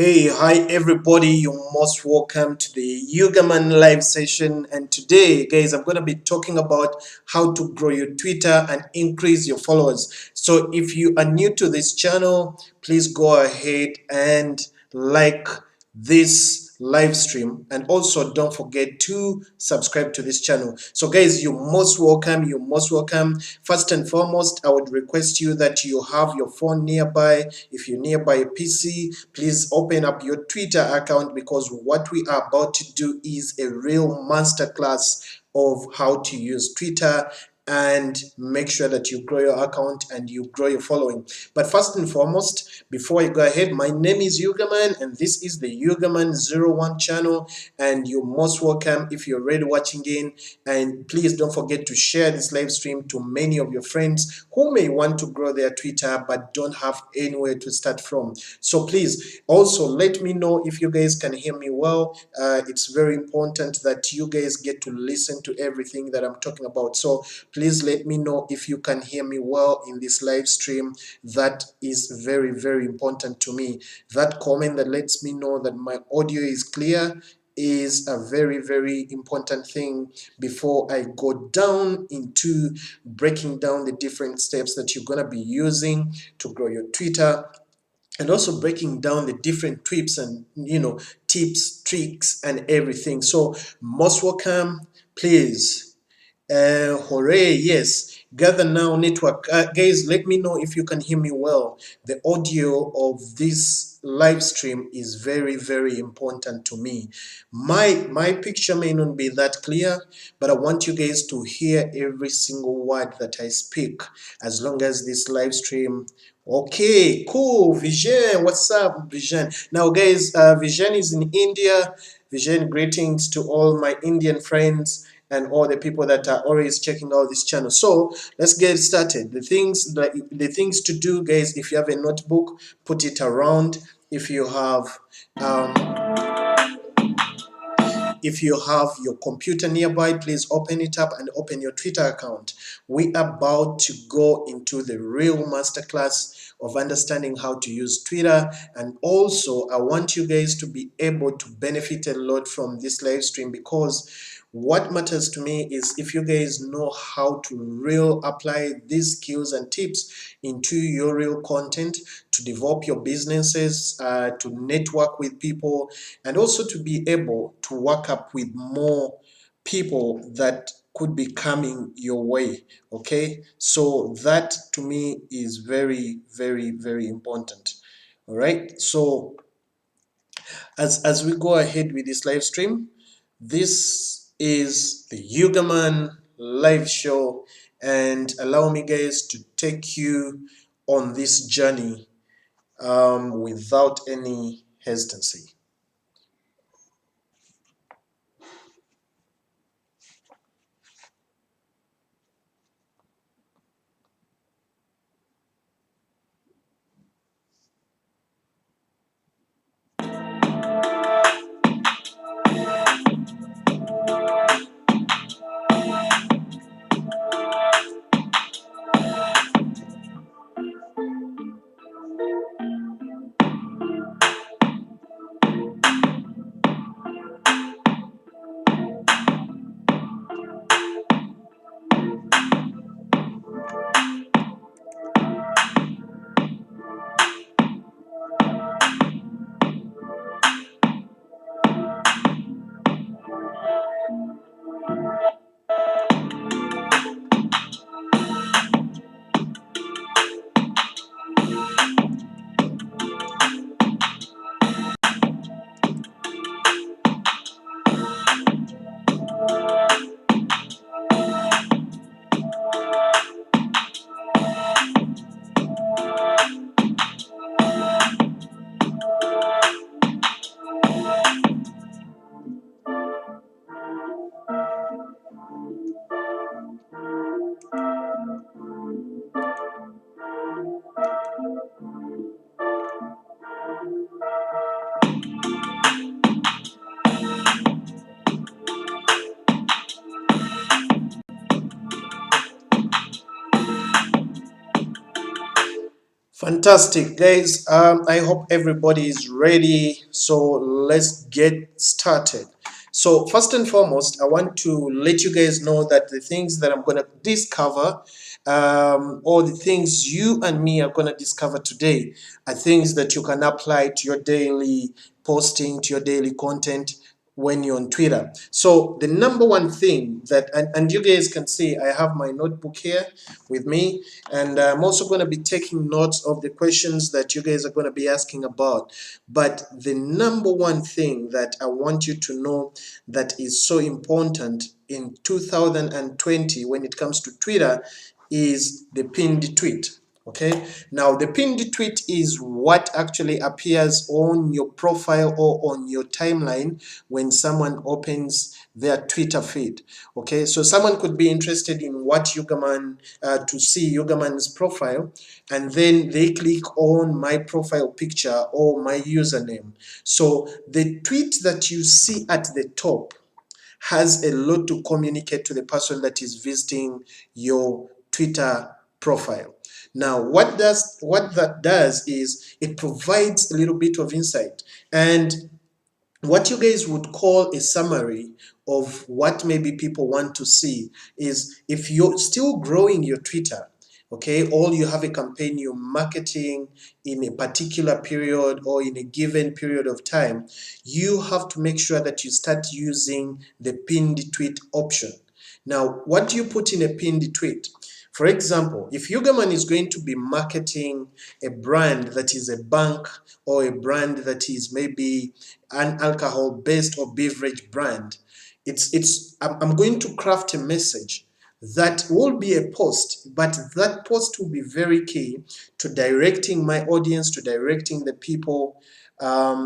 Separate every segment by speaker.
Speaker 1: Hi everybody, you're most welcome to the Yugaman live session. And today, guys, I'm going to be talking about how to grow your Twitter and increase your followers. So if you are new to this channel, please go ahead and like this live stream, and also don't forget to subscribe to this channel. So guys, you're most welcome. First and foremost, I would request you that you have your phone nearby. If you're nearby a PC, please open up your Twitter account, because what we are about to do is a real masterclass of how to use Twitter and make sure that you grow your account and you grow your following. But first and foremost, before I go ahead, my name is Yugaman, and this is the Yugaman 01 channel, and you're most welcome if you're already watching in. And please don't forget to share this live stream to many of your friends who may want to grow their Twitter but don't have anywhere to start from. So please also let me know if you guys can hear me well. It's very important that you guys get to listen to everything that I'm talking about. So please let me know if you can hear me well in this live stream. That is very, very important to me. That comment that lets me know that my audio is clear is a very, very important thing before I go down into breaking down the different steps that you're going to be using to grow your Twitter, and also breaking down the different tips and tips, tricks, and everything. So most welcome. Please, hooray, yes, gather now network. Guys, let me know if you can hear me well. The audio of this live stream is very, very important to me. My picture may not be that clear, but I want you guys to hear every single word that I speak, as long as this live stream. Okay, cool. Vision, what's up, Vision? Now guys, Vision is in India. Vision, greetings to all my Indian friends and all the people that are always checking out this channel. So let's get started. The things to do, guys. If you have a notebook, put it around. Um, if you have your computer nearby, please open it up and open your Twitter account. We are about to go into the real masterclass of understanding how to use Twitter. And also, I want you guys to be able to benefit a lot from this live stream, because what matters to me is if you guys know how to real apply these skills and tips into your real content, to develop your businesses, to network with people, and also to be able to work up with more people that could be coming your way. Okay, so that to me is very, very, very important. All right, so as we go ahead with this live stream, this is the Yugaman live show, and allow me guys to take you on this journey without any hesitancy. Fantastic, guys. I hope everybody is ready. So let's get started. So first and foremost, I want to let you guys know that the things that I'm going to discover, or the things you and me are going to discover today, are things that you can apply to your daily posting, to your daily content when you're on Twitter. So the number one thing that, and you guys can see, I have my notebook here with me, and I'm also going to be taking notes of the questions that you guys are going to be asking about. But the number one thing that I want you to know that is so important in 2020 when it comes to Twitter is the pinned tweet. Okay, now the pinned tweet is what actually appears on your profile or on your timeline when someone opens their Twitter feed. Okay, so someone could be interested in what Yugaman, to see Yugaman's profile, and then they click on my profile picture or my username. So the tweet that you see at the top has a lot to communicate to the person that is visiting your Twitter profile. Now, what that does is it provides a little bit of insight, and what you guys would call a summary of what maybe people want to see is, if you're still growing your Twitter, okay, or you have a campaign you're marketing in a particular period or in a given period of time, you have to make sure that you start using the pinned tweet option. Now, what do you put in a pinned tweet? For example, if Yugaman is going to be marketing a brand that is a bank, or a brand that is maybe an alcohol-based or beverage brand, I'm going to craft a message that will be a post, but that post will be very key to directing my audience, to directing the people.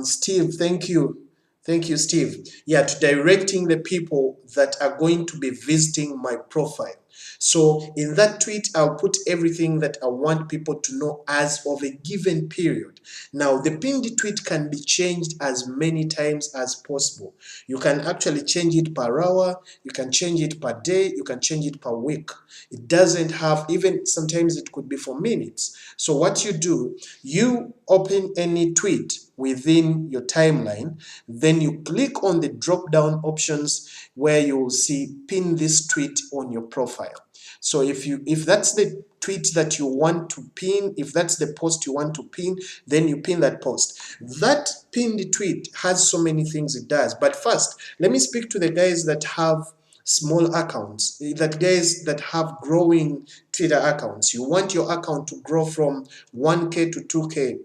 Speaker 1: Steve, thank you. Thank you, Steve. Yeah, to directing the people that are going to be visiting my profile. So in that tweet, I'll put everything that I want people to know as of a given period. Now, the pinned tweet can be changed as many times as possible. You can actually change it per hour, you can change it per day, you can change it per week. It doesn't have, even sometimes it could be for minutes. So what you do, you open any tweet within your timeline, then you click on the drop down options where you will see pin this tweet on your profile. So if that's the tweet that you want to pin, if that's the post you want to pin, then you pin that post. That pinned tweet has so many things it does. But first, let me speak to the guys that have small accounts, that guys that have growing Twitter accounts. You want your account to grow from 1K to 2K.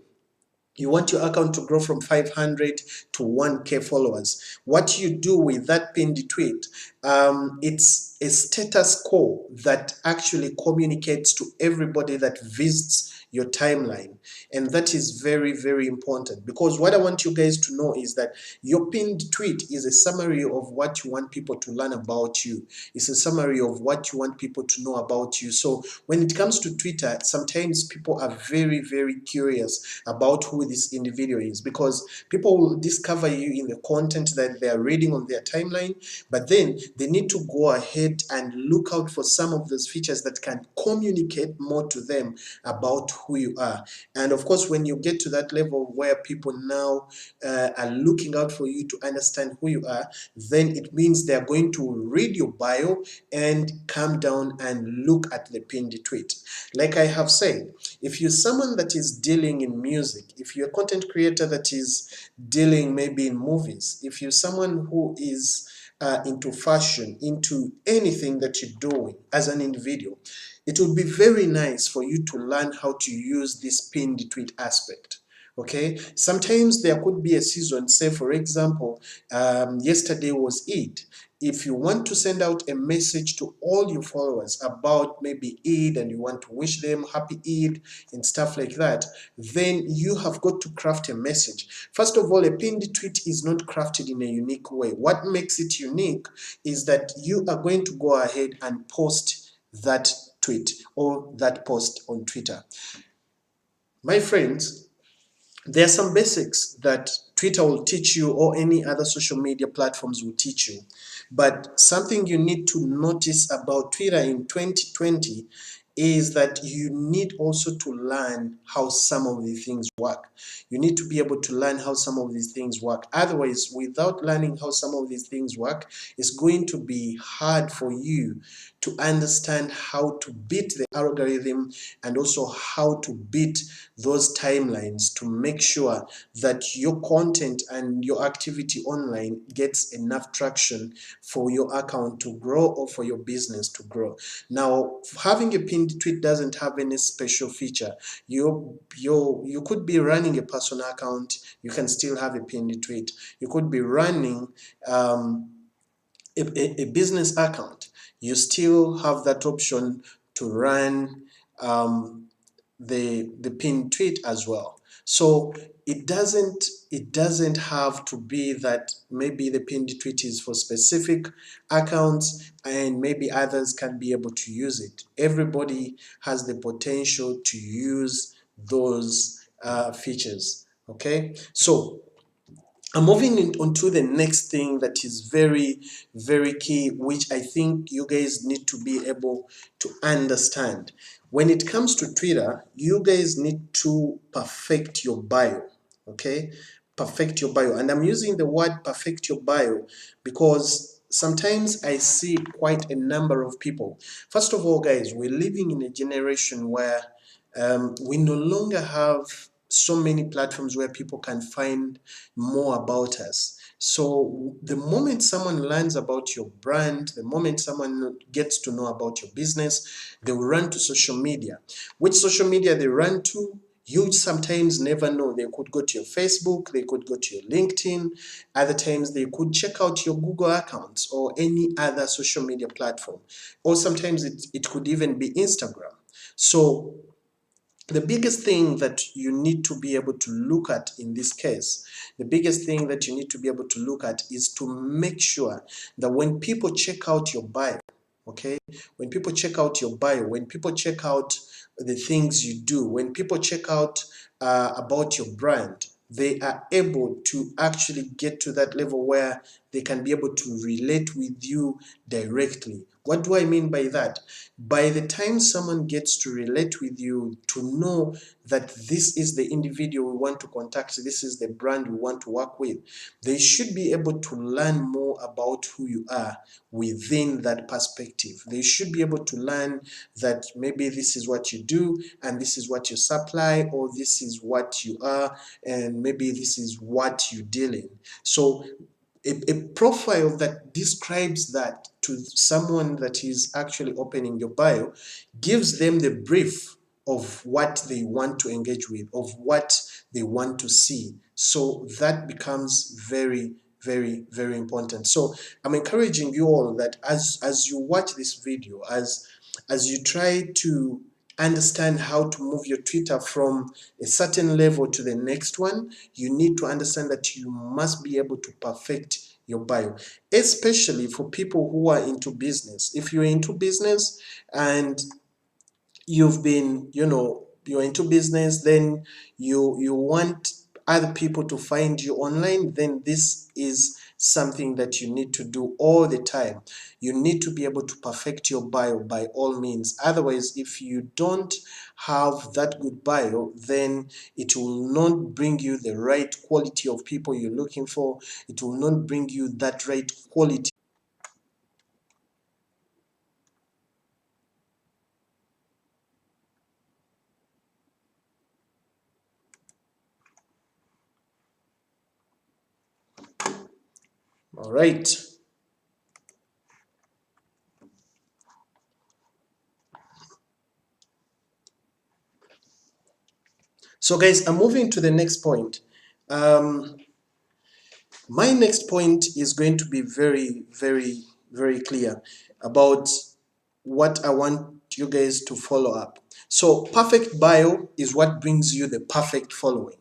Speaker 1: You want your account to grow from 500 to 1K followers. What you do with that pinned tweet, it's a status quo that actually communicates to everybody that visits your timeline. And that is very, very important, because what I want you guys to know is that your pinned tweet is a summary of what you want people to learn about you. It's a summary of what you want people to know about you. So when it comes to Twitter, sometimes people are very, very curious about who this individual is, because people will discover you in the content that they are reading on their timeline, but then they need to go ahead and look out for some of those features that can communicate more to them about who you are. And of course, when you get to that level where people now are looking out for you to understand who you are, then it means they're going to read your bio and come down and look at the pinned tweet. Like I have said, if you're someone that is dealing in music, if you're a content creator that is dealing maybe in movies, if you're someone who is into fashion, into anything that you're doing as an individual, it would be very nice for you to learn how to use this pinned tweet aspect. Okay, sometimes there could be a season, say for example, yesterday was Eid. If you want to send out a message to all your followers about maybe Eid, and you want to wish them happy Eid and stuff like that, then you have got to craft a message. First of all, a pinned tweet is not crafted in a unique way. What makes it unique is that you are going to go ahead and post that tweet or that post on Twitter. My friends, there are some basics that Twitter will teach you, or any other social media platforms will teach you. But something you need to notice about Twitter in 2020 is that you need also to learn how some of the things work. You need to be able to learn how some of these things work. Otherwise, without learning how some of these things work, it's going to be hard for you to understand how to beat the algorithm, and also how to beat those timelines to make sure that your content and your activity online gets enough traction for your account to grow, or for your business to grow. Now, having a pinned tweet doesn't have any special feature. You could be running a personal account, you can still have a pinned tweet. You could be running a business account, you still have that option to run the pinned tweet as well. So it doesn't have to be that maybe the pinned tweet is for specific accounts and maybe others can be able to use it. Everybody has the potential to use those features. Okay, so I'm moving on to the next thing that is very, very key, which I think you guys need to be able to understand. When it comes to Twitter, you guys need to perfect your bio, okay? Perfect your bio. And I'm using the word perfect your bio because sometimes I see quite a number of people. First of all, guys, we're living in a generation where we no longer have so many platforms where people can find more about us. So the moment someone learns about your brand, the moment someone gets to know about your business, they will run to social media. Which social media they run to, you sometimes never know. They could go to your Facebook, they could go to your LinkedIn, other times they could check out your Google accounts or any other social media platform, or sometimes it could even be Instagram. So the biggest thing that you need to be able to look at in this case, the biggest thing that you need to be able to look at is to make sure that when people check out your bio, okay, when people check out your bio, when people check out the things you do, when people check out about your brand, they are able to actually get to that level where they can be able to relate with you directly. What do I mean by that? By the time someone gets to relate with you, to know that this is the individual we want to contact, this is the brand we want to work with, they should be able to learn more about who you are within that perspective. They should be able to learn that maybe this is what you do, and this is what you supply, or this is what you are, and maybe this is what you deal in. So a profile that describes that to someone that is actually opening your bio gives them the brief of what they want to engage with, of what they want to see. So that becomes very, very, very important. So I'm encouraging you all that as you watch this video, as you try to understand how to move your Twitter from a certain level to the next one, you need to understand that you must be able to perfect your bio, especially for people who are into business. If you're into business and you've been, you're into business, then you want other people to find you online, then this is something that you need to do all the time. You need to be able to perfect your bio by all means. Otherwise, if you don't have that good bio, then it will not bring you the right quality of people you're looking for. It will not bring you that right quality. All right. So guys, I'm moving to the next point. My next point is going to be very, very, very clear about what I want you guys to follow up. So perfect bio is what brings you the perfect following.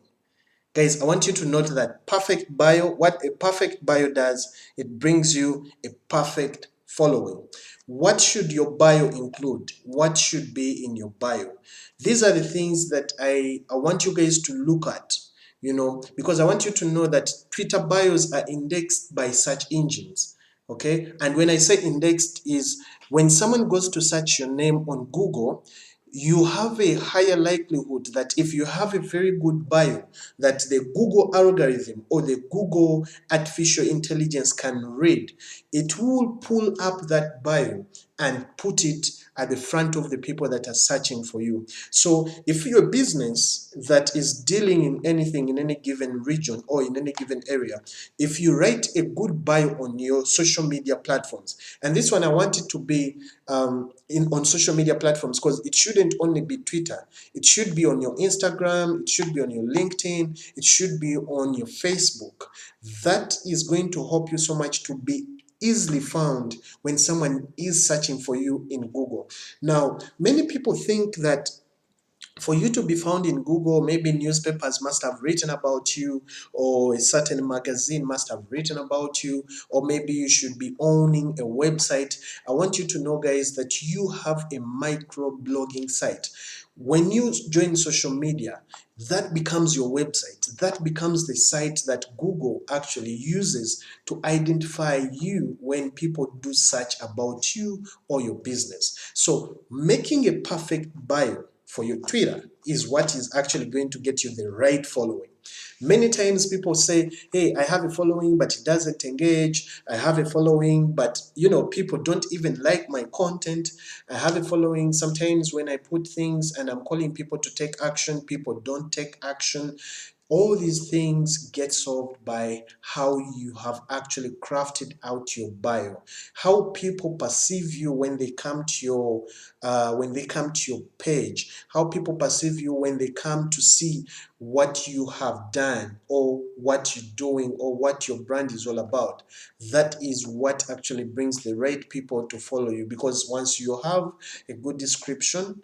Speaker 1: Guys, I want you to note that perfect bio, what a perfect bio does, it brings you a perfect following. What should your bio include? What should be in your bio? These are the things that I want you guys to look at because I want you to know that Twitter bios are indexed by search engines. Okay, and when I say indexed is when someone goes to search your name on Google, you have a higher likelihood that if you have a very good bio, that the Google algorithm or the Google artificial intelligence can read, it will pull up that bio and put it at the front of the people that are searching for you. So if you're a business that is dealing in anything in any given region or in any given area, if you write a good bio on your social media platforms, and this one I want it to be on social media platforms, because it shouldn't only be Twitter. It should be on your Instagram, it should be on your LinkedIn, it should be on your Facebook. That is going to help you so much to be easily found when someone is searching for you in Google. Now, many people think that for you to be found in Google, maybe newspapers must have written about you, or a certain magazine must have written about you, or maybe you should be owning a website. I want you to know, guys, that you have a micro blogging site. When you join social media, that becomes your website. That becomes the site that Google actually uses to identify you when people do search about you or your business. So making a perfect bio for your Twitter is what is actually going to get you the right following. Many times people say, hey, I have a following, but it doesn't engage. I have a following, but people don't even like my content. I have a following. Sometimes when I put things and I'm calling people to take action, people don't take action. All these things get solved by how you have actually crafted out your bio, how people perceive you when they come to your page, how people perceive you when they come to see what you have done or what you're doing or what your brand is all about. That is what actually brings the right people to follow you, because once you have a good description,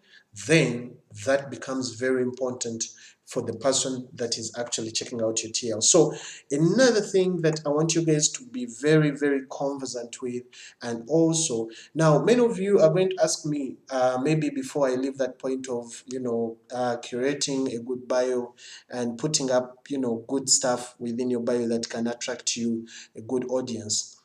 Speaker 1: then that becomes very important for the person that is actually checking out your TL. So another thing that I want you guys to be very, very conversant with, and also, now many of you are going to ask me, maybe before I leave that point of, curating a good bio and putting up, good stuff within your bio that can attract you a good audience.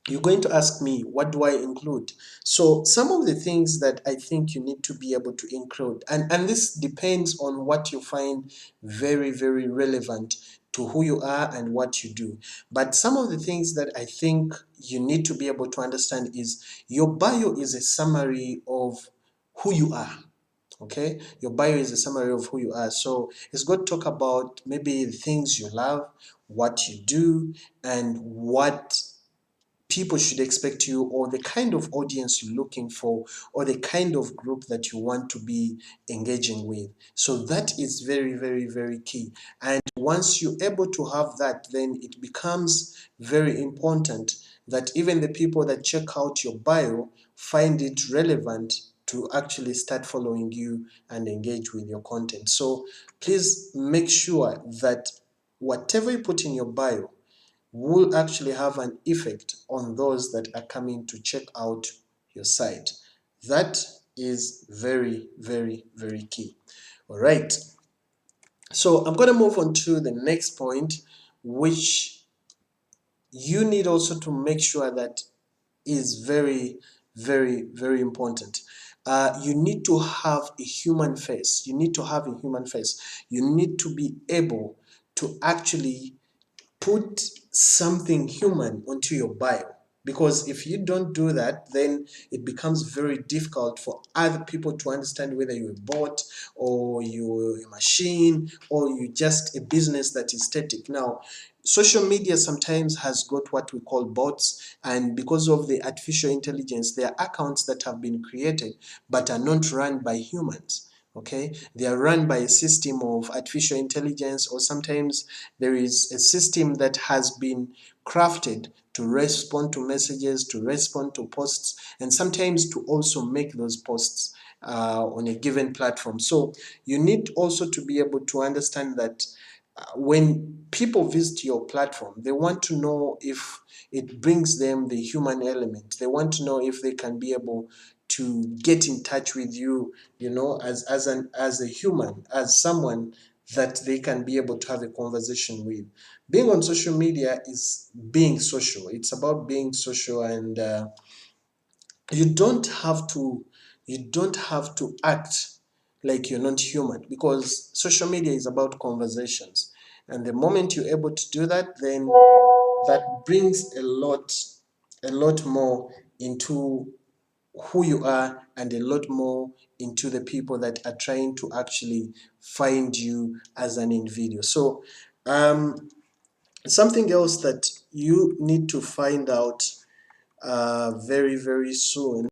Speaker 1: You're going to ask me, what do I include? So some of the things that I think you need to be able to include, and this depends on what you find very, very relevant to who you are and what you do. But some of the things that I think you need to be able to understand is your bio is a summary of who you are. Okay, your bio is a summary of who you are. So it's going to talk about maybe the things you love, what you do, and what people should expect you, or the kind of audience you're looking for, or the kind of group that you want to be engaging with. So that is very, very, very key. And once you're able to have that, then it becomes very important that even the people that check out your bio find it relevant to actually start following you and engage with your content. So please make sure that whatever you put in your bio will actually have an effect on those that are coming to check out your site. That is very, very, very key. All right. So I'm going to move on to the next point, which you need also to make sure that is very, very, very important. You need to have a human face. You need to have a human face. You need to be able to actually put something human onto your bio, because if you don't do that, then it becomes very difficult for other people to understand whether you're a bot or you're a machine or you're just a business that is static. Now, social media sometimes has got what we call bots, and because of the artificial intelligence, there are accounts that have been created but are not run by humans. Okay, they are run by a system of artificial intelligence, or sometimes there is a system that has been crafted to respond to messages, to respond to posts, and sometimes to also make those posts on a given platform. So you need also to be able to understand that when people visit your platform, they want to know if it brings them the human element. They want to know if they can be able to get in touch with you, as a human, as someone that they can be able to have a conversation with. Being on social media is being social. It's about being social, and you don't have to act like you're not human, because social media is about conversations. And the moment you're able to do that, then that brings a lot more into who you are, and a lot more into the people that are trying to actually find you as an individual. So something else that you need to find out very, very soon